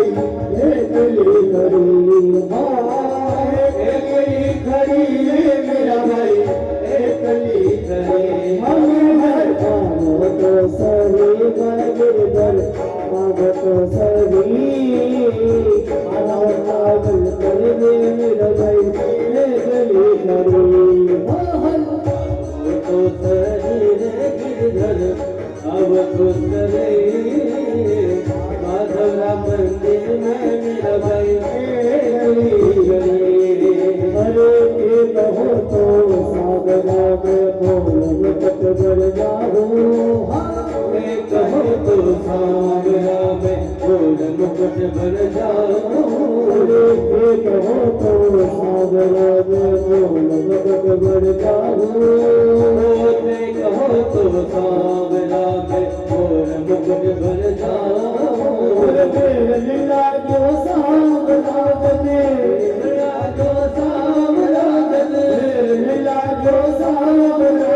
एकली खड़ी एकली खड़ी मेरा भाई एकली खड़ी हम हर काम तो सही गिरधर मांग तो सही आना पागल कर दे मेरा भाई एकली खड़ी तो सही गिरधर अब तो सही माधवरा मंदिर में मेरा भाई अरे के कहो तो सागरा में बोल कट भर जाऊं कहो तो सागरा में बोल मुकुट भर जाऊं के कहो तो सागरा में बोल मुकुट भर जाऊं कहो तो सागरा में बोल मुकुट भर जाऊं लीला जो सागरा बने लीला जो सागरा बने लीला जो सागरा